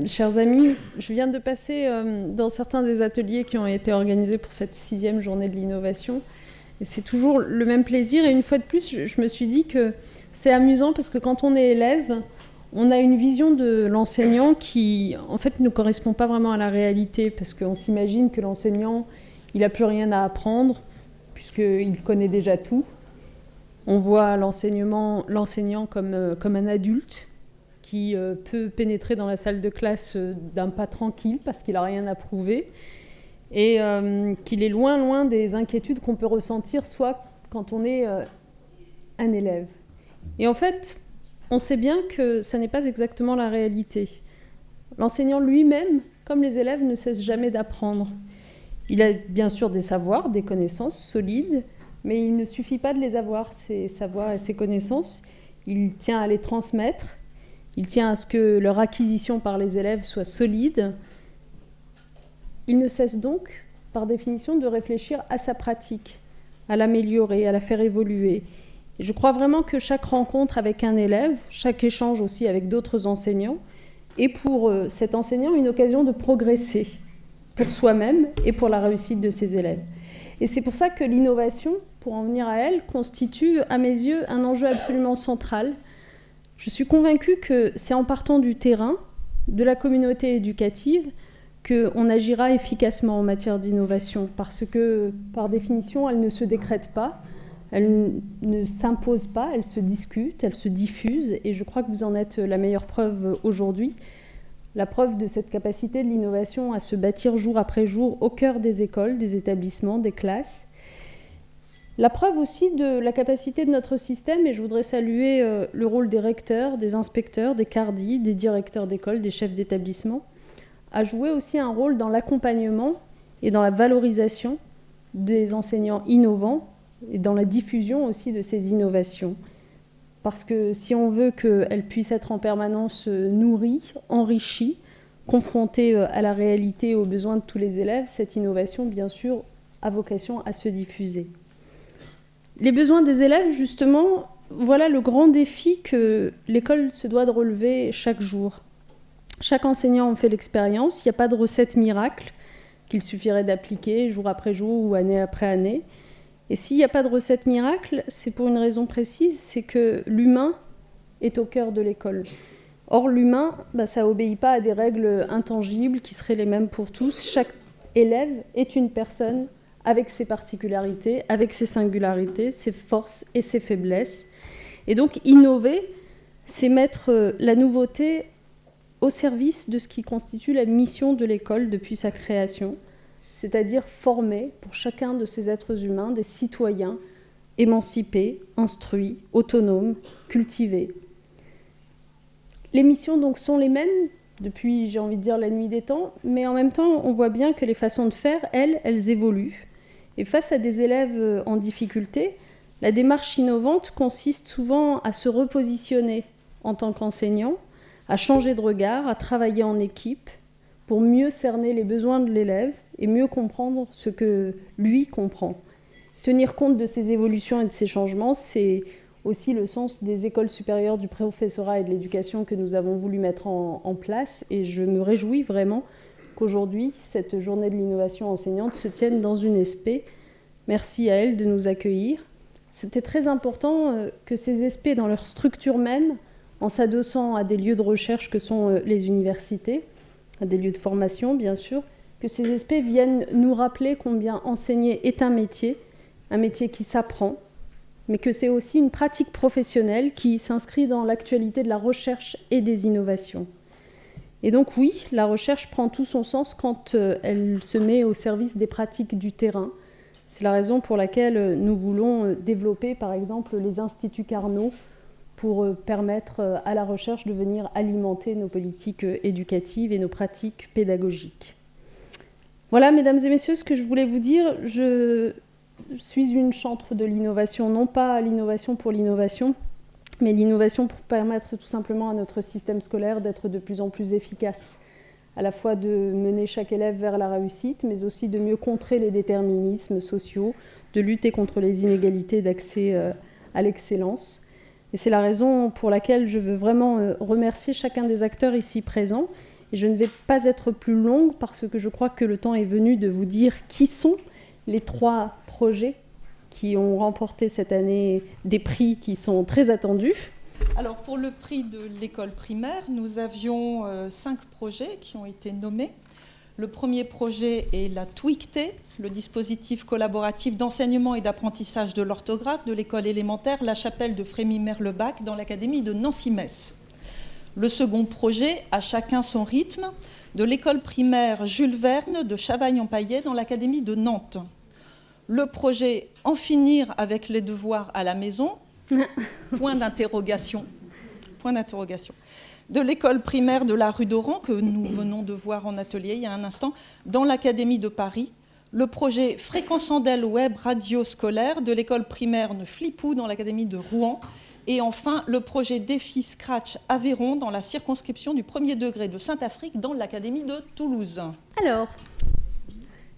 Chers amis, je viens de passer dans certains des ateliers qui ont été organisés pour cette 6e journée de l'innovation. Et c'est toujours le même plaisir. Et une fois de plus, je me suis dit que c'est amusant parce que quand on est élève, on a une vision de l'enseignant qui, en fait, ne correspond pas vraiment à la réalité. Parce qu'on s'imagine que l'enseignant, il n'a plus rien à apprendre puisqu'il connaît déjà tout. On voit l'enseignant comme un adulte qui peut pénétrer dans la salle de classe d'un pas tranquille parce qu'il n'a rien à prouver et qu'il est loin des inquiétudes qu'on peut ressentir soit quand on est un élève. Et en fait, on sait bien que ça n'est pas exactement la réalité. L'enseignant lui-même, comme les élèves, ne cesse jamais d'apprendre. Il a bien sûr des savoirs, des connaissances solides, mais il ne suffit pas de les avoir, ces savoirs et ces connaissances. Il tient à les transmettre. Il tient à ce que leur acquisition par les élèves soit solide. Il ne cesse donc, par définition, de réfléchir à sa pratique, à l'améliorer, à la faire évoluer. Et je crois vraiment que chaque rencontre avec un élève, chaque échange aussi avec d'autres enseignants, est pour cet enseignant une occasion de progresser pour soi-même et pour la réussite de ses élèves. Et c'est pour ça que l'innovation, pour en venir à elle, constitue à mes yeux un enjeu absolument central. Je suis convaincue que c'est en partant du terrain, de la communauté éducative, qu'on agira efficacement en matière d'innovation, parce que, par définition, elle ne se décrète pas, elle ne s'impose pas, elle se discute, elle se diffuse, et je crois que vous en êtes la meilleure preuve aujourd'hui. La preuve de cette capacité de l'innovation à se bâtir jour après jour au cœur des écoles, des établissements, des classes. La preuve aussi de la capacité de notre système, et je voudrais saluer le rôle des recteurs, des inspecteurs, des cardis, des directeurs d'école, des chefs d'établissement, à jouer aussi un rôle dans l'accompagnement et dans la valorisation des enseignants innovants et dans la diffusion aussi de ces innovations. Parce que si on veut qu'elles puissent être en permanence nourries, enrichies, confrontées à la réalité et aux besoins de tous les élèves, cette innovation, bien sûr, a vocation à se diffuser. Les besoins des élèves, justement, voilà le grand défi que l'école se doit de relever chaque jour. Chaque enseignant en fait l'expérience, il n'y a pas de recette miracle qu'il suffirait d'appliquer jour après jour ou année après année. Et s'il n'y a pas de recette miracle, c'est pour une raison précise, c'est que l'humain est au cœur de l'école. Or, l'humain, ça n'obéit pas à des règles intangibles qui seraient les mêmes pour tous. Chaque élève est une personne avec ses particularités, avec ses singularités, ses forces et ses faiblesses. Et donc, innover, c'est mettre la nouveauté au service de ce qui constitue la mission de l'école depuis sa création, c'est-à-dire former pour chacun de ces êtres humains des citoyens émancipés, instruits, autonomes, cultivés. Les missions donc sont les mêmes depuis, j'ai envie de dire, la nuit des temps, mais en même temps, on voit bien que les façons de faire, elles évoluent. Et face à des élèves en difficulté, la démarche innovante consiste souvent à se repositionner en tant qu'enseignant, à changer de regard, à travailler en équipe pour mieux cerner les besoins de l'élève et mieux comprendre ce que lui comprend. Tenir compte de ces évolutions et de ces changements, c'est aussi le sens des écoles supérieures du professorat et de l'éducation que nous avons voulu mettre en place. Et je me réjouis vraiment qu'aujourd'hui, cette journée de l'innovation enseignante se tienne dans une SP. Merci à elle de nous accueillir. C'était très important que ces SP, dans leur structure même, en s'adossant à des lieux de recherche que sont les universités, à des lieux de formation bien sûr, que ces SP viennent nous rappeler combien enseigner est un métier qui s'apprend, mais que c'est aussi une pratique professionnelle qui s'inscrit dans l'actualité de la recherche et des innovations. Et donc oui, la recherche prend tout son sens quand elle se met au service des pratiques du terrain. C'est la raison pour laquelle nous voulons développer par exemple les instituts Carnot pour permettre à la recherche de venir alimenter nos politiques éducatives et nos pratiques pédagogiques. Voilà, mesdames et messieurs, ce que je voulais vous dire. Je suis une chantre de l'innovation, non pas l'innovation pour l'innovation, mais l'innovation pour permettre tout simplement à notre système scolaire d'être de plus en plus efficace, à la fois de mener chaque élève vers la réussite, mais aussi de mieux contrer les déterminismes sociaux, de lutter contre les inégalités d'accès à l'excellence. Et c'est la raison pour laquelle je veux vraiment remercier chacun des acteurs ici présents. Et je ne vais pas être plus longue parce que je crois que le temps est venu de vous dire qui sont les 3 projets qui ont remporté cette année des prix qui sont très attendus. Alors, pour le prix de l'école primaire, nous avions 5 projets qui ont été nommés. Le premier projet est la TWICT, le dispositif collaboratif d'enseignement et d'apprentissage de l'orthographe de l'école élémentaire La Chapelle de Frémy-Merlebach dans l'académie de Nancy-Metz. Le second projet, À chacun son rythme, de l'école primaire Jules Verne de Chavagne-en-Paillé dans l'académie de Nantes. Le projet En finir avec les devoirs à la maison, point d'interrogation, de l'école primaire de la rue d'Oran, que nous venons de voir en atelier il y a un instant, dans l'Académie de Paris. Le projet Fréquence Andelle Web Radio Scolaire de l'école primaire de Flipou dans l'Académie de Rouen. Et enfin, le projet Défi Scratch Aveyron dans la circonscription du 1er degré de Saint-Afrique dans l'Académie de Toulouse. Alors,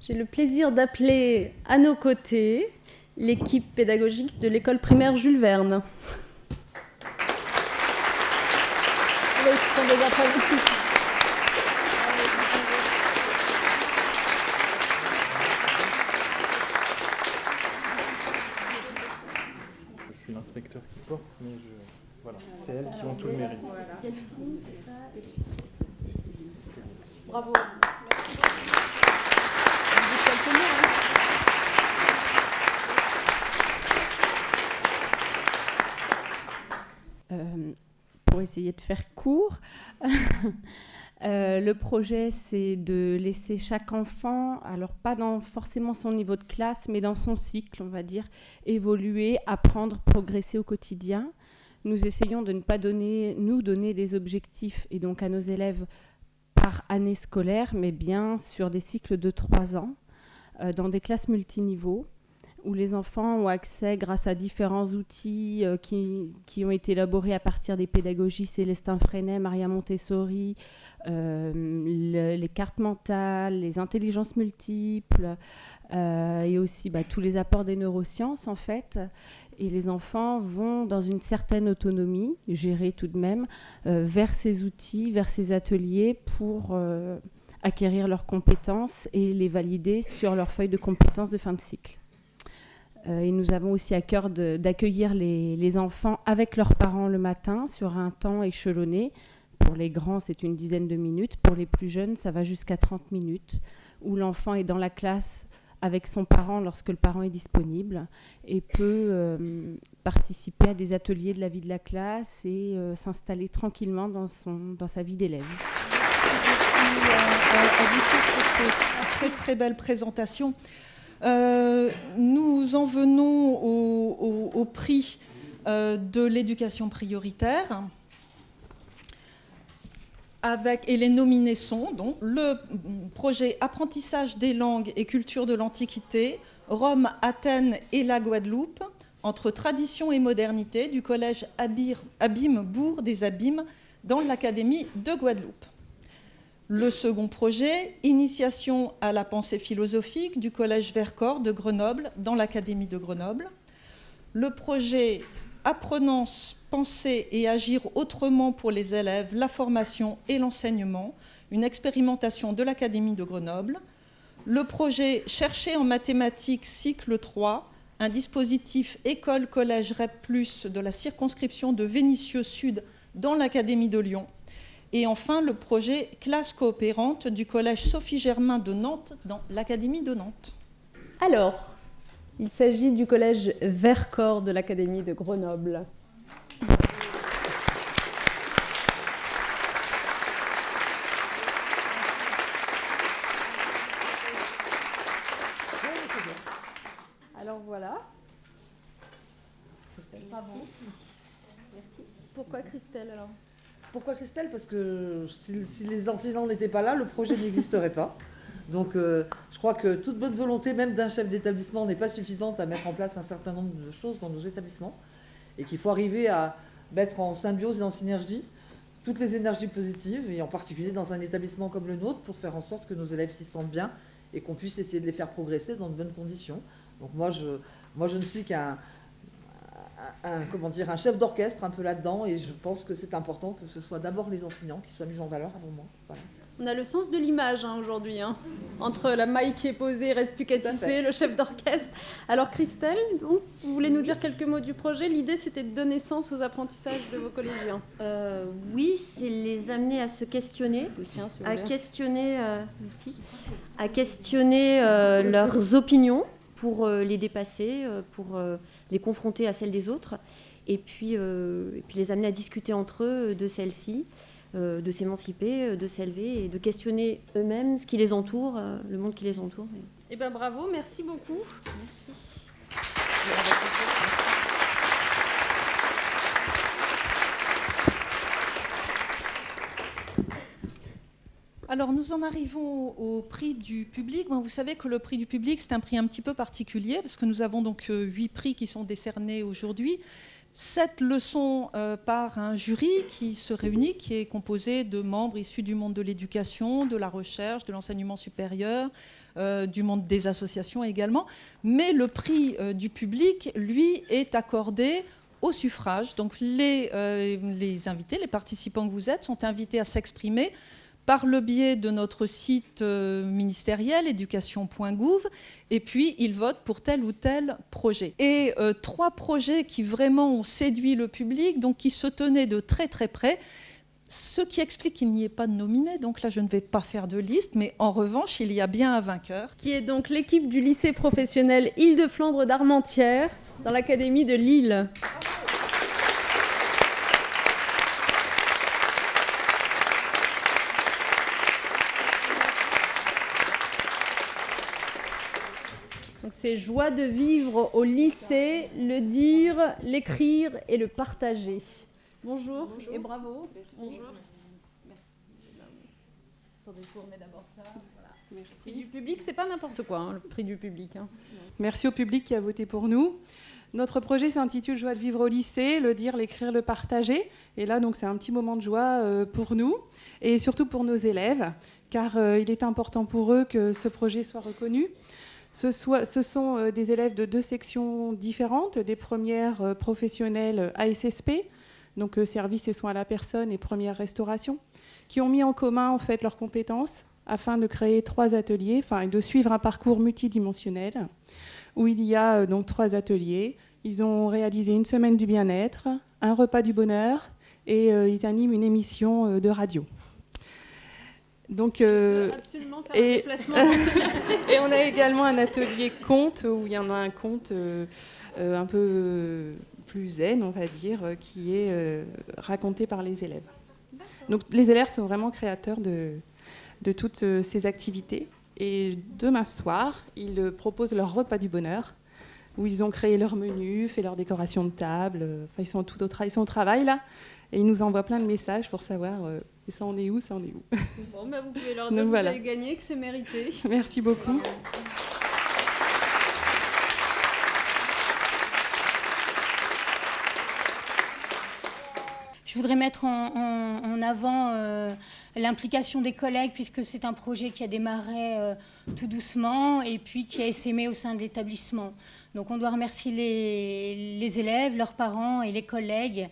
j'ai le plaisir d'appeler à nos côtés l'équipe pédagogique de l'école primaire Jules Verne. Oui, ce sont des apprentis. Je suis l'inspecteur qui porte, mais voilà, c'est elles qui ont tout le mérite. Bravo. Pour essayer de faire court, le projet, c'est de laisser chaque enfant, alors pas dans forcément son niveau de classe, mais dans son cycle, on va dire, évoluer, apprendre, progresser au quotidien. Nous essayons de ne pas donner des objectifs, et donc à nos élèves par année scolaire, mais bien sur des cycles de 3 ans, dans des classes multiniveaux, où les enfants ont accès, grâce à différents outils qui ont été élaborés à partir des pédagogies Célestin Freinet, Maria Montessori, les cartes mentales, les intelligences multiples, et aussi tous les apports des neurosciences, en fait. Et les enfants vont, dans une certaine autonomie, gérée tout de même, vers ces outils, vers ces ateliers pour acquérir leurs compétences et les valider sur leur feuille de compétences de fin de cycle. Et nous avons aussi à cœur d'accueillir les enfants avec leurs parents le matin sur un temps échelonné. Pour les grands, c'est une dizaine de minutes. Pour les plus jeunes, ça va jusqu'à 30 minutes, où l'enfant est dans la classe avec son parent lorsque le parent est disponible et peut participer à des ateliers de la vie de la classe et s'installer tranquillement dans sa vie d'élève. Pour cette très très belle présentation. Nous en venons au prix de l'éducation prioritaire. Et les nominés sont donc le projet Apprentissage des langues et culture de l'Antiquité, Rome, Athènes et la Guadeloupe, entre tradition et modernité, du collège Abîme Bourg des Abîmes dans l'Académie de Guadeloupe. Le second projet, Initiation à la pensée philosophique du collège Vercors de Grenoble dans l'Académie de Grenoble. Le projet Apprenance, penser et agir autrement pour les élèves, la formation et l'enseignement, une expérimentation de l'Académie de Grenoble. Le projet Chercher en mathématiques, cycle 3, un dispositif école-collège REP+, de la circonscription de Vénissieux Sud dans l'Académie de Lyon. Et enfin, le projet Classe coopérante du collège Sophie-Germain de Nantes dans l'Académie de Nantes. Alors, il s'agit du collège Vercors de l'Académie de Grenoble. Alors voilà. Christelle. Bravo. Merci. Pourquoi Christelle alors ? Pourquoi Christelle ? Parce que si les enseignants n'étaient pas là, le projet n'existerait pas. Donc je crois que toute bonne volonté, même d'un chef d'établissement, n'est pas suffisante à mettre en place un certain nombre de choses dans nos établissements. Et qu'il faut arriver à mettre en symbiose et en synergie toutes les énergies positives, et en particulier dans un établissement comme le nôtre, pour faire en sorte que nos élèves s'y sentent bien et qu'on puisse essayer de les faire progresser dans de bonnes conditions. Donc moi je ne suis qu'un un chef d'orchestre un peu là-dedans, et je pense que c'est important que ce soit d'abord les enseignants qui soient mis en valeur avant moi. Voilà. On a le sens de l'image aujourd'hui, entre la maille qui est posée, il reste plus qu'à tisser, le chef d'orchestre. Alors Christelle, donc, vous voulez nous dire quelques mots du projet? L'idée, c'était de donner sens aux apprentissages de vos collégiens. Oui, c'est les amener à se questionner, à questionner leurs opinions pour les dépasser, pour les confronter à celles des autres, et puis les amener à discuter entre eux de celles-ci. De s'émanciper, de s'élever et de questionner eux-mêmes ce qui les entoure, le monde qui les entoure. Eh bien bravo, merci beaucoup. Merci. Alors nous en arrivons au prix du public. Vous savez que le prix du public, c'est un prix un petit peu particulier parce que nous avons donc 8 prix qui sont décernés aujourd'hui. 7 leçons par un jury qui se réunit, qui est composé de membres issus du monde de l'éducation, de la recherche, de l'enseignement supérieur, du monde des associations également. Mais le prix du public, lui, est accordé au suffrage. Donc les invités, les participants que vous êtes, sont invités à s'exprimer par le biais de notre site ministériel, éducation.gouv, et puis ils votent pour tel ou tel projet. Et 3 projets qui vraiment ont séduit le public, donc qui se tenaient de très très près, ce qui explique qu'il n'y ait pas de nominés. Donc là, je ne vais pas faire de liste, mais en revanche, il y a bien un vainqueur. Qui est donc l'équipe du lycée professionnel Île-de-Flandre d'Armentières, dans l'académie de Lille. C'est joie de vivre au lycée, le dire, l'écrire et le partager. Bonjour. Et bravo. Merci. Bonjour. Merci. Attendez, je vous remets d'abord ça. Voilà. Merci. Prix du public, c'est pas n'importe quoi, le prix du public. Merci au public qui a voté pour nous. Notre projet s'intitule Joie de vivre au lycée, le dire, l'écrire, le partager. Et là, donc, c'est un petit moment de joie pour nous et surtout pour nos élèves, car il est important pour eux que ce projet soit reconnu. Ce sont des élèves de 2 sections différentes, des premières professionnelles ASSP, donc services et soins à la personne et première restauration, qui ont mis en commun en fait leurs compétences afin de créer 3 ateliers, et de suivre un parcours multidimensionnel où il y a donc 3 ateliers. Ils ont réalisé une semaine du bien-être, un repas du bonheur et ils animent une émission de radio. Donc, absolument faire un déplacement dans ce lycée. Et on a également un atelier conte où il y en a un conte un peu plus zen, on va dire, qui est raconté par les élèves. Donc les élèves sont vraiment créateurs de toutes ces activités. Et demain soir, ils proposent leur repas du bonheur, où ils ont créé leur menu, fait leur décoration de table. Ils sont au travail là, et ils nous envoient plein de messages pour savoir et ça en est où. Bon, vous pouvez leur dire que vous avez gagné, que c'est mérité. Merci beaucoup. Je voudrais mettre en avant l'implication des collègues, puisque c'est un projet qui a démarré tout doucement et puis qui a essaimé au sein de l'établissement. Donc on doit remercier les élèves, leurs parents et les collègues,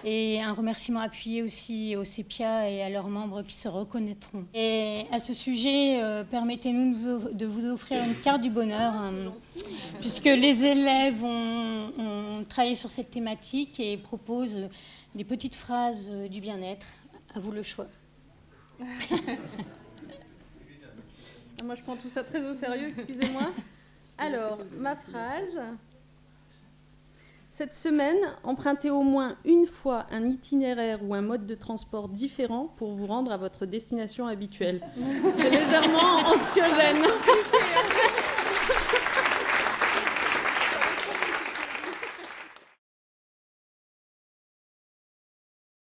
et un remerciement appuyé aussi au CEPIA et à leurs membres qui se reconnaîtront. Et à ce sujet, permettez-nous de vous offrir une carte du bonheur, puisque les élèves ont travaillé sur cette thématique et proposent des petites phrases du bien-être. À vous le choix. Moi, je prends tout ça très au sérieux, excusez-moi. Alors, ma phrase. Cette semaine, empruntez au moins une fois un itinéraire ou un mode de transport différent pour vous rendre à votre destination habituelle. C'est légèrement anxiogène.